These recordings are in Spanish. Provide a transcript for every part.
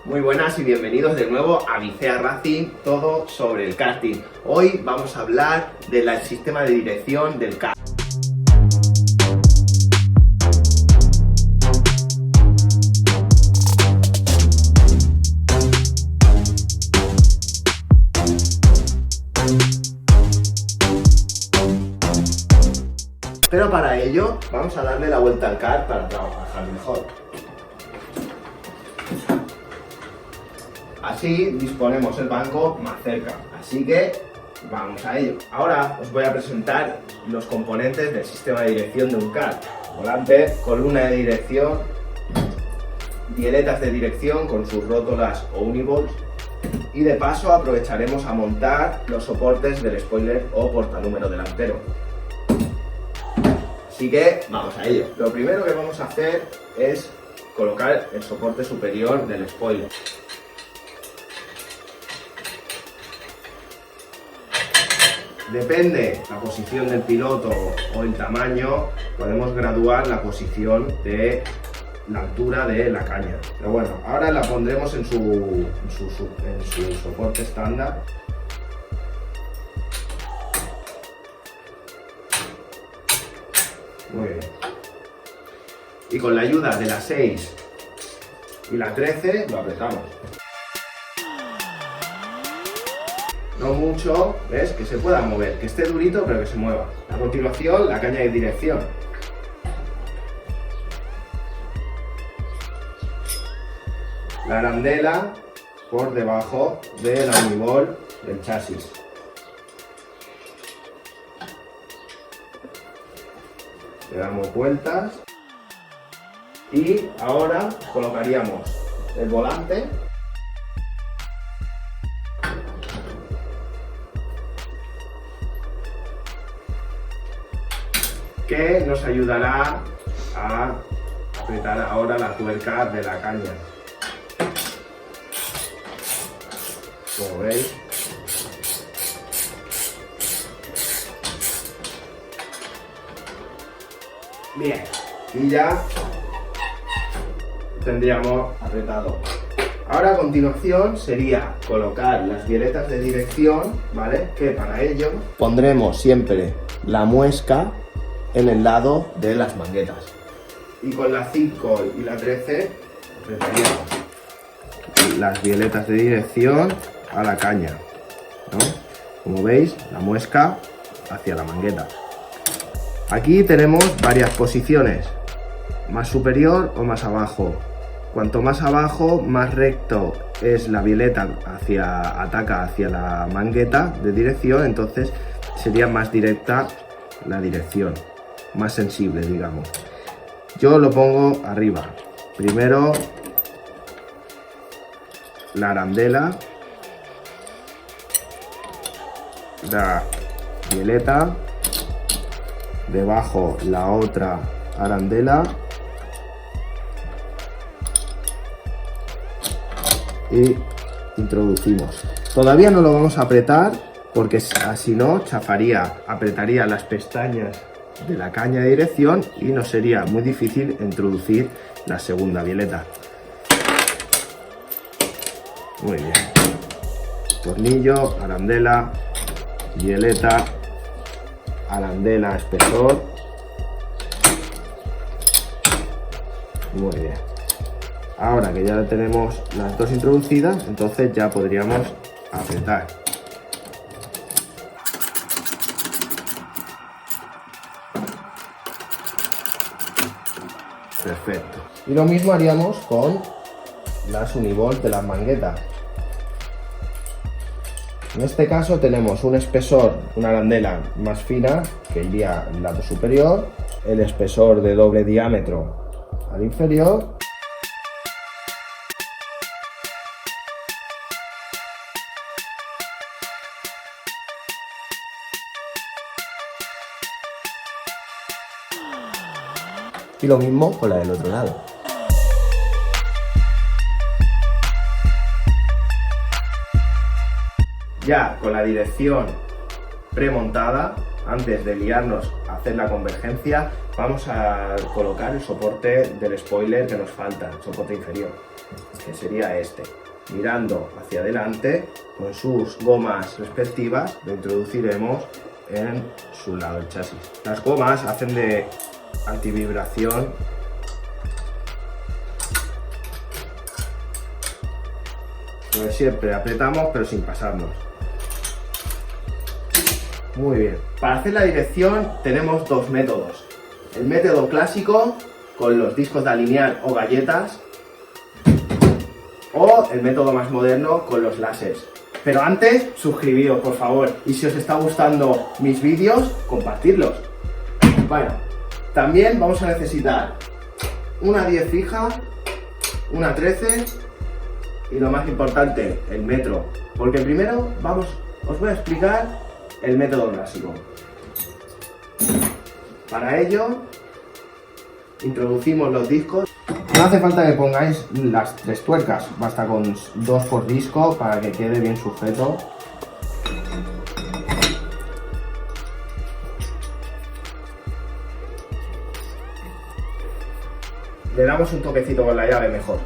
Muy buenas y bienvenidos de nuevo a Vicea Racing, todo sobre el karting. Hoy vamos a hablar del sistema de dirección del karting. Pero para ello vamos a darle la vuelta al kart para trabajar mejor. Así disponemos el banco más cerca, así que vamos a ello. Ahora os voy a presentar los componentes del sistema de dirección de un kart. Volante, columna de dirección, bieletas de dirección con sus rótulas o uniballs y de paso aprovecharemos a montar los soportes del spoiler o portanúmero delantero. Así que vamos a ello. Lo primero que vamos a hacer es colocar el soporte superior del spoiler. Depende la posición del piloto o el tamaño, podemos graduar la posición de la altura de la caña. Pero bueno, ahora la pondremos en su soporte estándar. Muy bien. Y con la ayuda de la 6 y la 13 lo apretamos. No mucho, ¿ves? Que se pueda mover, que esté durito pero que se mueva. A continuación, la caña de dirección. La arandela por debajo de la uniball del chasis. Le damos vueltas y ahora colocaríamos el volante que nos ayudará a apretar ahora la tuerca de la caña. Como veis, bien, y ya tendríamos apretado. Ahora a continuación sería colocar las bieletas de dirección, ¿vale? Que para ello pondremos siempre la muesca en el lado de las manguetas. Y con la 5 y la 13 apretaríamos las bieletas de dirección a la caña, ¿no? Como veis, la muesca hacia la mangueta. Aquí tenemos varias posiciones, más superior o más abajo. Cuanto más abajo, más recto es la bieleta ataca hacia la mangueta de dirección, entonces sería más directa la dirección, más sensible, digamos. Yo lo pongo arriba. Primero la arandela, la bieleta, debajo la otra arandela y introducimos. Todavía no lo vamos a apretar porque así no chafaría, apretaría las pestañas de la caña de dirección y nos sería muy difícil introducir la segunda bieleta. Muy bien. Tornillo, arandela, bieleta, arandela, espesor. Muy bien. Ahora que ya tenemos las dos introducidas, entonces ya podríamos apretar. Perfecto. Y lo mismo haríamos con las uniballs de las manguetas. En este caso tenemos un espesor, una arandela más fina que iría al lado superior, el espesor de doble diámetro al inferior y lo mismo con la del otro lado. Ya con la dirección premontada, antes de liarnos a hacer la convergencia, vamos a colocar el soporte del spoiler que nos falta, el soporte inferior, que sería este. Mirando hacia adelante, con sus gomas respectivas, lo introduciremos en su lado del chasis. Las gomas hacen de antivibración. Pues siempre apretamos pero sin pasarnos. Muy bien. Para hacer la dirección tenemos dos métodos. El método clásico con los discos de alinear o galletas, o el método más moderno con los láseres. Pero antes, suscribíos por favor, y si os está gustando mis vídeos, compartidlos. Bueno, también vamos a necesitar una 10 fija, una 13 y lo más importante, el metro. Porque primero os voy a explicar el método clásico. Para ello, introducimos los discos. No hace falta que pongáis las 3 tuercas, basta con 2 por disco para que quede bien sujeto. Le damos un toquecito con la llave mejor.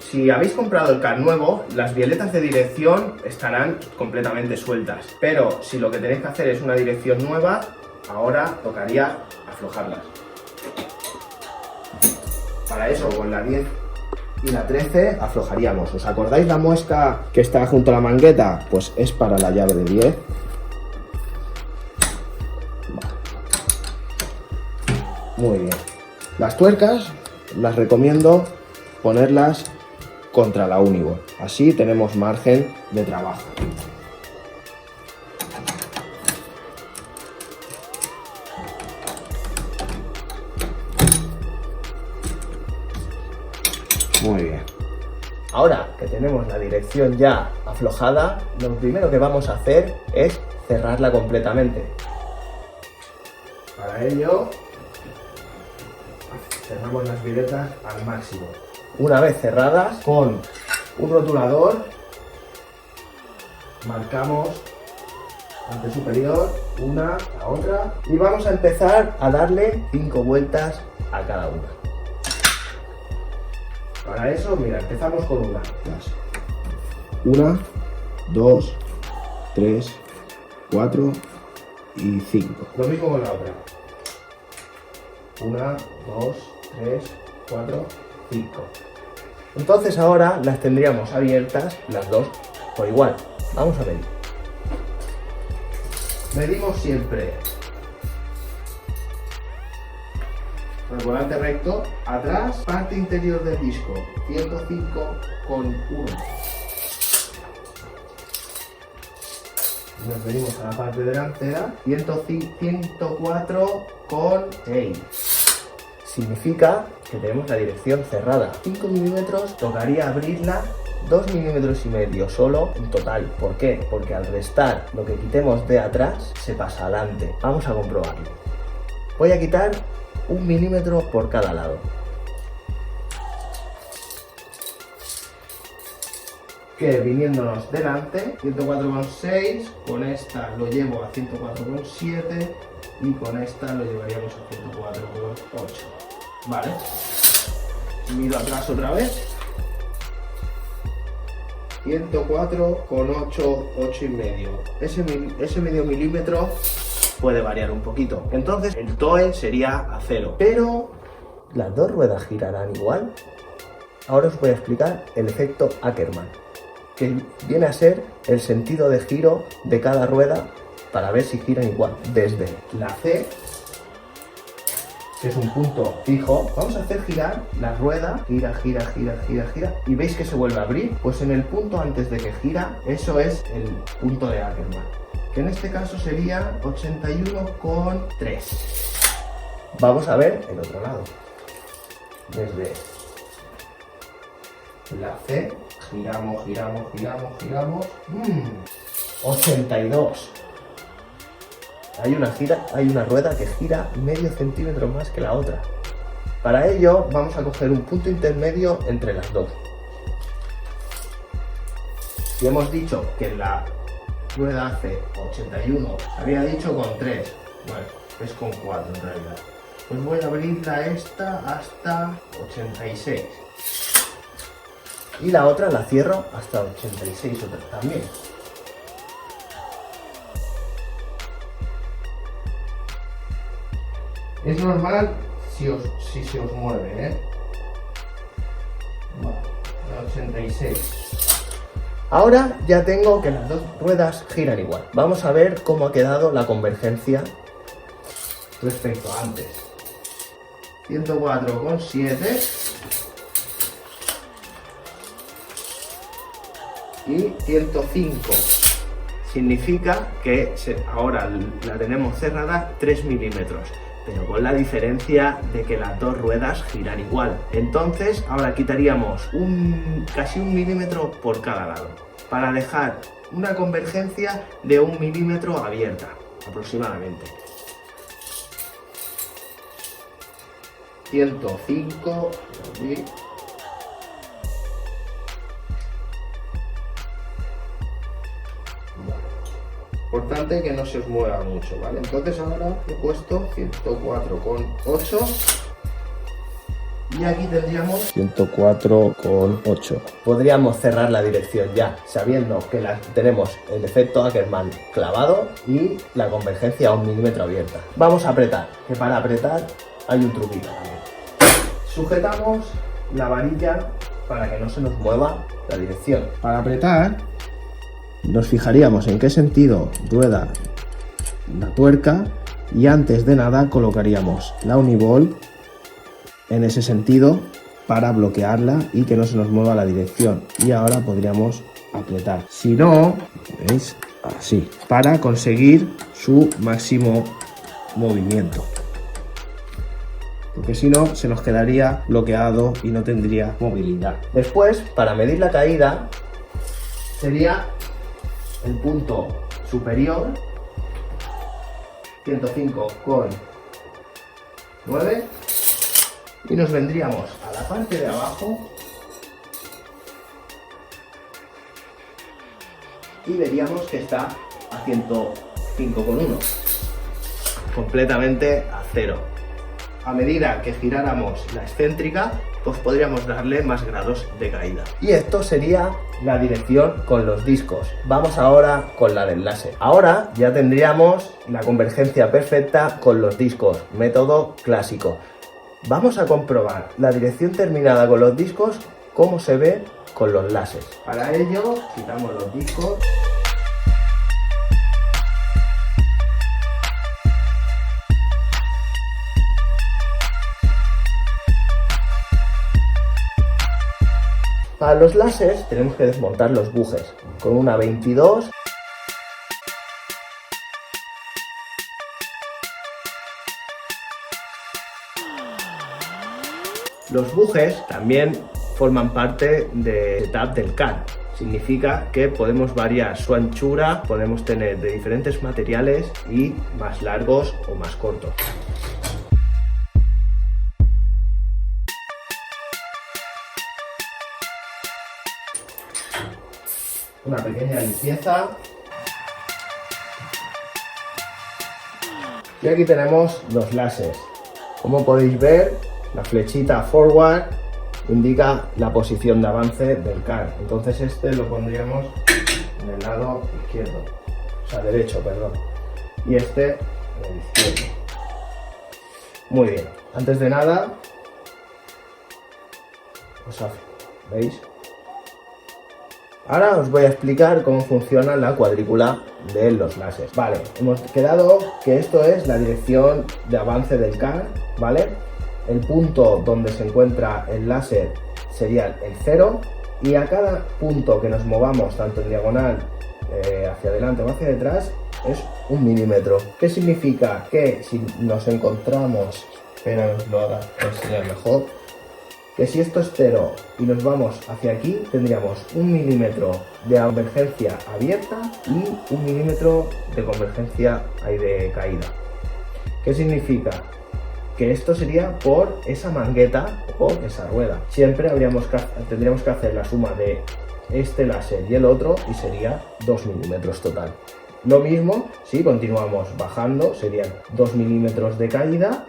Si habéis comprado el car nuevo, las bieletas de dirección estarán completamente sueltas. Pero si lo que tenéis que hacer es una dirección nueva, ahora tocaría aflojarlas. Para eso, con la 10 y la 13 aflojaríamos. ¿Os acordáis la muesca que está junto a la mangueta? Pues es para la llave de 10. Muy bien. Las tuercas las recomiendo ponerlas contra la Uniball. Así tenemos margen de trabajo. Muy bien. Ahora que tenemos la dirección ya aflojada, lo primero que vamos a hacer es cerrarla completamente. Para ello, cerramos las bieletas al máximo. Una vez cerradas, con un rotulador marcamos parte superior, una, la otra, y vamos a empezar a darle 5 vueltas a cada una. Para eso, mira, empezamos con una. 1, 2, 3, 4 y 5. Lo mismo con la otra. 1, 2, 3, 4, 5. Entonces ahora las tendríamos abiertas las dos por igual. Vamos a medir. Medimos siempre el volante recto, atrás, parte interior del disco, 105,1. Nos venimos a la parte delantera, 104,6. Significa que tenemos la dirección cerrada. 5 milímetros, tocaría abrirla 2,5 milímetros solo en total. ¿Por qué? Porque al restar lo que quitemos de atrás se pasa adelante. Vamos a comprobarlo. Voy a quitar 1 milímetro por cada lado. Que viniéndonos delante, 104,6, con esta lo llevo a 104,7 y con esta lo llevaríamos a 104,8. Vale. Miro atrás otra vez. 104,8, 8,5. Ese medio milímetro puede variar un poquito. Entonces el TOE sería a 0. Pero las dos ruedas girarán igual. Ahora os voy a explicar el efecto Ackermann, que viene a ser el sentido de giro de cada rueda para ver si giran igual. Desde la C, que es un punto fijo, vamos a hacer girar la rueda, gira, gira, gira, gira, gira, y veis que se vuelve a abrir. Pues en el punto antes de que gira, eso es el punto de Ackermann, que en este caso sería 81,3. Vamos a ver el otro lado. Desde la C, giramos, giramos, giramos, giramos. 82. Hay una rueda que gira medio centímetro más que la otra. Para ello vamos a coger un punto intermedio entre las dos. Si hemos dicho que la rueda hace 81, había dicho con 3, bueno, es con 4 en realidad. Pues voy a abrirla esta hasta 86. Y la otra la cierro hasta 86 otra también. Es normal si se os mueve, ¿eh? Vale, 86. Ahora ya tengo que las dos ruedas giran igual. Vamos a ver cómo ha quedado la convergencia respecto a antes. 104,7 y 105. Significa que ahora la tenemos cerrada 3 milímetros, pero con la diferencia de que las dos ruedas giran igual. Entonces ahora quitaríamos casi 1 milímetro por cada lado, para dejar una convergencia de 1 milímetro abierta, aproximadamente. 105, aquí. Importante que no se os mueva mucho, ¿vale? Entonces ahora he puesto 104,8 y aquí tendríamos 104,8. Podríamos cerrar la dirección ya, sabiendo que tenemos el efecto Ackermann clavado y la convergencia a 1 milímetro abierta. Vamos a apretar, que para apretar hay un truquito también. Sujetamos la varilla para que no se nos mueva la dirección. Para apretar, nos fijaríamos en qué sentido rueda la tuerca y antes de nada colocaríamos la uniball en ese sentido para bloquearla y que no se nos mueva la dirección. Y ahora podríamos apretar. Si no, ¿veis? Así, para conseguir su máximo movimiento. Porque si no, se nos quedaría bloqueado y no tendría movilidad. Después, para medir la caída, sería el punto superior, 105,9, y nos vendríamos a la parte de abajo y veríamos que está a 105,1, completamente a cero. A medida que giráramos la excéntrica, pues podríamos darle más grados de caída. Y esto sería la dirección con los discos. Vamos ahora con la del láser. Ahora ya tendríamos la convergencia perfecta con los discos, método clásico. Vamos a comprobar la dirección terminada con los discos, cómo se ve con los láseres. Para ello, quitamos los discos. Para los láseres tenemos que desmontar los bujes con una 22. Los bujes también forman parte del setup del CAD. Significa que podemos variar su anchura, podemos tener de diferentes materiales y más largos o más cortos. Una pequeña limpieza. Y aquí tenemos los láseres. Como podéis ver, la flechita forward indica la posición de avance del CAD. Entonces este lo pondríamos en el lado izquierdo, o sea, derecho, perdón. Y este en el izquierdo. Muy bien. Antes de nada, ¿veis? Ahora os voy a explicar cómo funciona la cuadrícula de los láseres. Vale, hemos quedado que esto es la dirección de avance del CAD, ¿vale? El punto donde se encuentra el láser sería el 0 y a cada punto que nos movamos, tanto en diagonal hacia adelante o hacia detrás, es 1 milímetro. ¿Qué significa? Que si nos encontramos, espera, os lo haga enseñar mejor, que si esto es 0 y nos vamos hacia aquí, tendríamos 1 milímetro de convergencia abierta y 1 milímetro de convergencia de caída. ¿Qué significa? Que esto sería por esa mangueta o esa rueda. Siempre tendríamos que hacer la suma de este láser y el otro y sería 2 milímetros total. Lo mismo si continuamos bajando, serían 2 milímetros de caída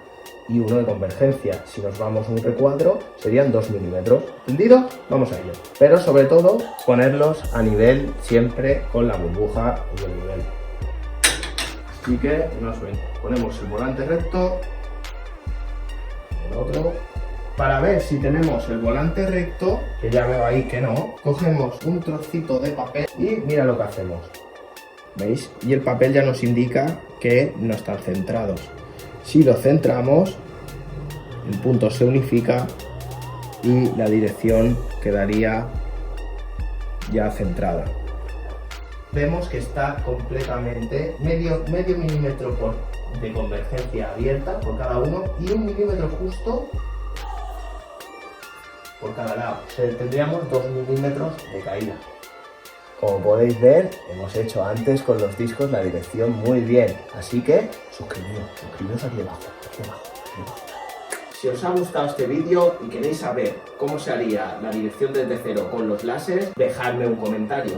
y 1 de convergencia. Si nos vamos un recuadro, serían 2 milímetros. ¿Entendido? Vamos a ello. Pero sobre todo, ponerlos a nivel siempre con la burbuja y el nivel. Así que nos ven. Ponemos el volante recto, el otro. Para ver si tenemos el volante recto, que ya veo ahí que no, cogemos un trocito de papel y mira lo que hacemos. ¿Veis? Y el papel ya nos indica que no están centrados. Si lo centramos, el punto se unifica y la dirección quedaría ya centrada. Vemos que está completamente medio milímetro de convergencia abierta por cada uno y 1 milímetro justo por cada lado. O sea, tendríamos 2 milímetros de caída. Como podéis ver, hemos hecho antes con los discos la dirección muy bien. Así que suscribiros aquí abajo. Si os ha gustado este vídeo y queréis saber cómo se haría la dirección desde cero con los láseres, dejadme un comentario.